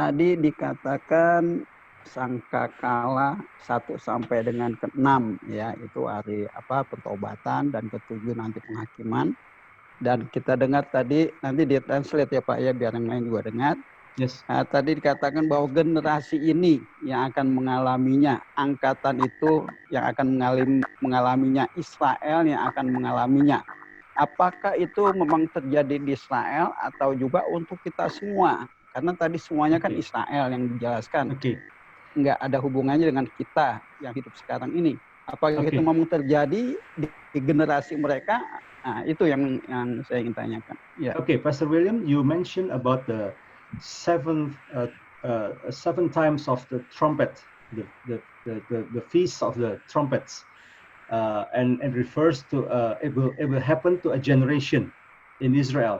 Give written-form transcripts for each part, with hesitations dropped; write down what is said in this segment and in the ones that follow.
tadi dikatakan sangkakala 1 sampai dengan ke-6 ya, itu hari pertobatan, dan ke-7 nanti penghakiman. Dan kita dengar tadi, nanti di translate ya Pak ya, biar yang lain juga dengar. Yes. Tadi dikatakan bahwa generasi ini yang akan mengalaminya, angkatan itu yang akan mengalaminya, Israel yang akan mengalaminya. Apakah itu memang terjadi di Israel atau juga untuk kita semua? Karena tadi semuanya kan Israel yang dijelaskan. Nggak ada hubungannya dengan kita yang hidup sekarang ini. Apakah itu memang terjadi di generasi mereka? Nah, itu yang saya ingin tanyakan. Yeah. Okay, Pastor William, you mentioned about the seven times of the trumpet, the feast of the trumpets, and refers to it will happen to a generation in Israel.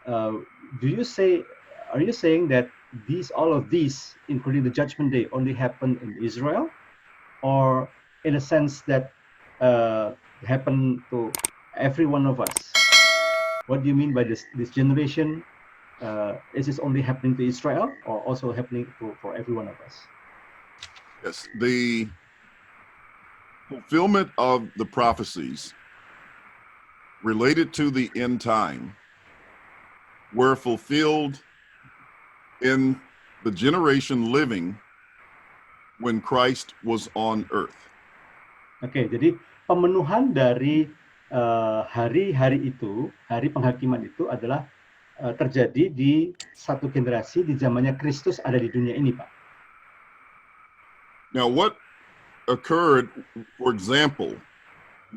Are you saying that all of these, including the Judgment Day, only happen in Israel, or in a sense that happen to every one of us? What do you mean by this generation? Is this only happening to Israel, or also happening for every one of us? Yes, the fulfillment of the prophecies related to the end time were fulfilled in the generation living when Christ was on earth. Oke, jadi pemenuhan dari hari-hari itu, hari penghakiman itu adalah terjadi di satu generasi di zamannya Kristus ada di dunia ini, Pak. Now, what occurred, for example,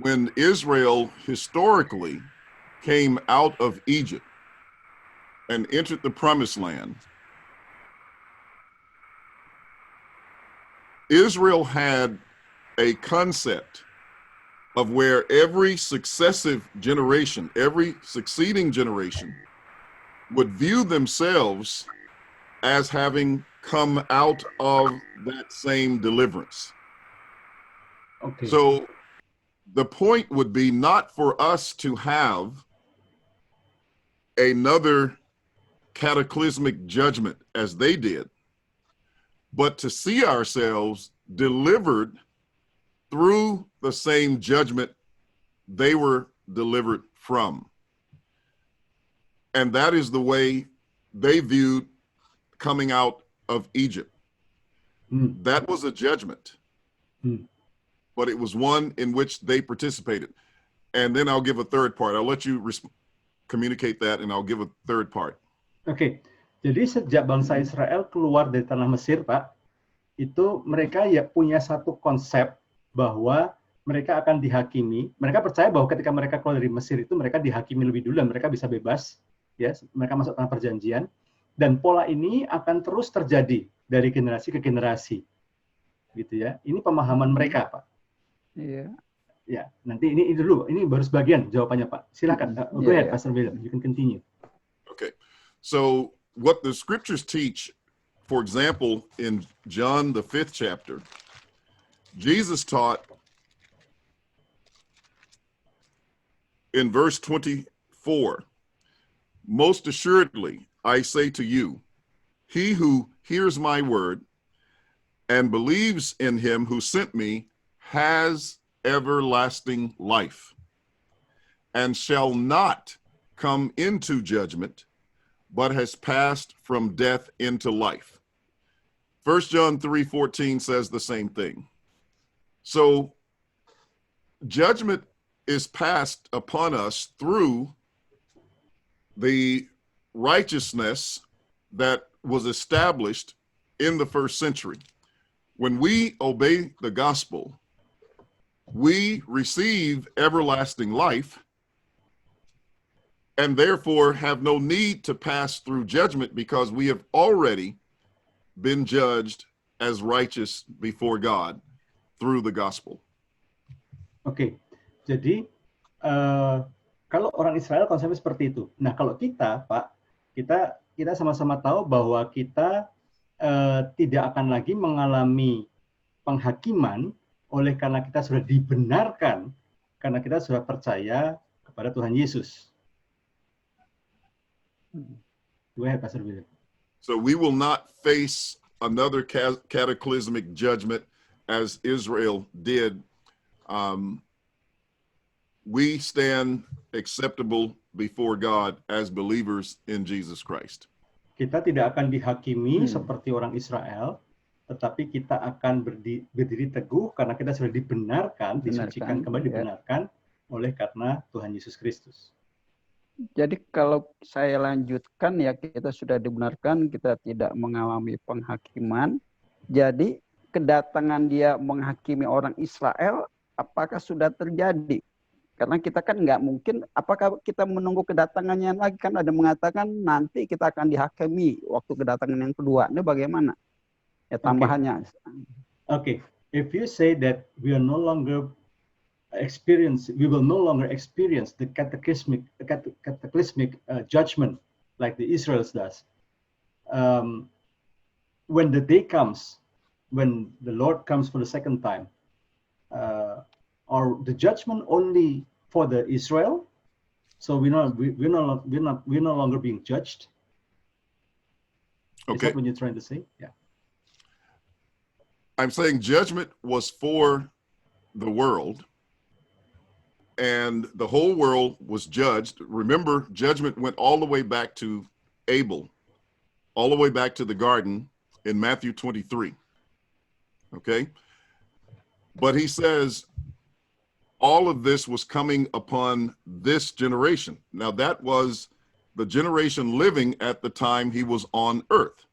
when Israel historically came out of Egypt and entered the Promised Land, Israel had a concept of where every successive generation, every succeeding generation would view themselves as having come out of that same deliverance. Okay. So the point would be not for us to have another cataclysmic judgment as they did, but to see ourselves delivered through the same judgment they were delivered from. And that is the way they viewed coming out of Egypt. That was a judgment, but it was one in which they participated. And then I'll give a third part. I'll let you communicate that, and I'll give a third part. Oke, jadi sejak bangsa Israel keluar dari tanah Mesir, Pak, itu mereka ya punya satu konsep bahwa mereka akan dihakimi. Mereka percaya bahwa ketika mereka keluar dari Mesir itu mereka dihakimi lebih dulu dan mereka bisa bebas, ya, mereka masuk tanah perjanjian. Dan pola ini akan terus terjadi dari generasi ke generasi, gitu ya. Ini pemahaman mereka, Pak. Iya. Ya, nanti ini dulu, ini baru sebagian jawabannya, Pak. Silakan, go ahead, Pastor William, you can continue. Okay, so what the scriptures teach, for example, in John the 5th chapter, Jesus taught in verse 24, "Most assuredly, I say to you, he who hears my word and believes in him who sent me has everlasting life and shall not come into judgment, but has passed from death into life." 1 John 3:14 says the same thing. So judgment is passed upon us through the righteousness that was established in the first century. When we obey the gospel, we receive everlasting life and therefore have no need to pass through judgment because we have already been judged as righteous before God through the gospel. Oke, jadi kalau orang Israel konsepnya seperti itu. Nah, kalau kita, Pak, kita sama-sama tahu bahwa kita tidak akan lagi mengalami penghakiman oleh karena kita sudah dibenarkan, karena kita sudah percaya kepada Tuhan Yesus. Go ahead, Pastor William. So we will not face another cataclysmic judgment as Israel did. We stand acceptable before God as believers in Jesus Christ. Kita tidak akan dihakimi seperti orang Israel, tetapi kita akan berdiri teguh karena kita sudah dibenarkan, disucikan kembali, dibenarkan oleh karena Tuhan Yesus Kristus. Jadi kalau saya lanjutkan ya, kita sudah dibenarkan, kita tidak mengalami penghakiman. Jadi kedatangan dia menghakimi orang Israel, apakah sudah terjadi? Karena kita kan nggak mungkin, apakah kita menunggu kedatangannya lagi? Kan ada mengatakan nanti kita akan dihakimi waktu kedatangan yang kedua. Ini bagaimana? Ya tambahannya. Okay. If you say that we will no longer experience the cataclysmic judgment like the Israelites does. When the day comes, when the Lord comes for the second time, or the judgment only for the Israel, so we're no longer being judged. Okay. Is that what you're trying to say? Yeah. I'm saying judgment was for the world, and the whole world was judged. Remember, judgment went all the way back to Abel, all the way back to the garden in Matthew 23. Okay? But he says all of this was coming upon this generation. Now, that was the generation living at the time he was on earth.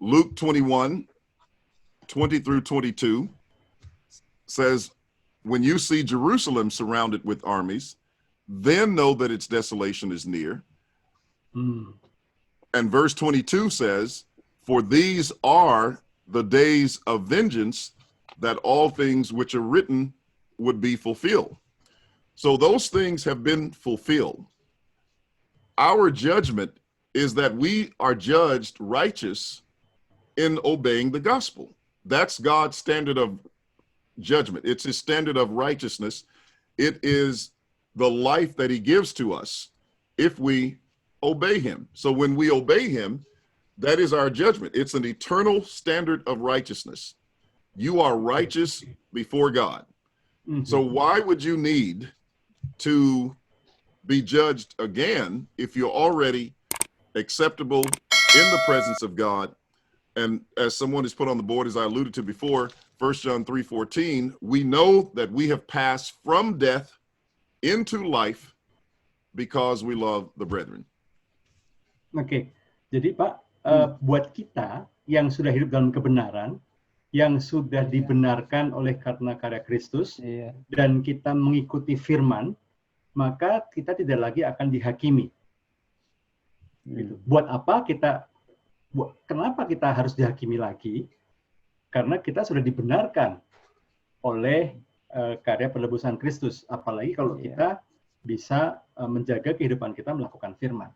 Luke 21, 20 through 22 says, when you see Jerusalem surrounded with armies, then know that its desolation is near. And verse 22 says, for these are the days of vengeance, that all things which are written would be fulfilled. So those things have been fulfilled. Our judgment is that we are judged righteous in obeying the gospel. That's God's standard of judgment. It's his standard of righteousness. It is the life that he gives to us if we obey him. So when we obey him, that is our judgment. It's an eternal standard of righteousness. You are righteous before God. So why would you need to be judged again if you're already acceptable in the presence of God? And as someone has put on the board, as I alluded to before, 1 John 3:14, we know that we have passed from death into life because we love the brethren. Oke, jadi Pak, buat kita yang sudah hidup dalam kebenaran, yang sudah dibenarkan oleh karena karya Kristus, dan kita mengikuti firman, maka kita tidak lagi akan dihakimi. Gitu. Buat apa kita? Kenapa kita harus dihakimi lagi? Karena kita sudah dibenarkan oleh karya penebusan Kristus. Apalagi kalau kita bisa menjaga kehidupan kita melakukan firman.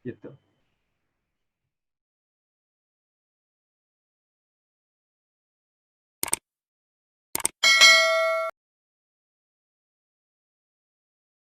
Gitu.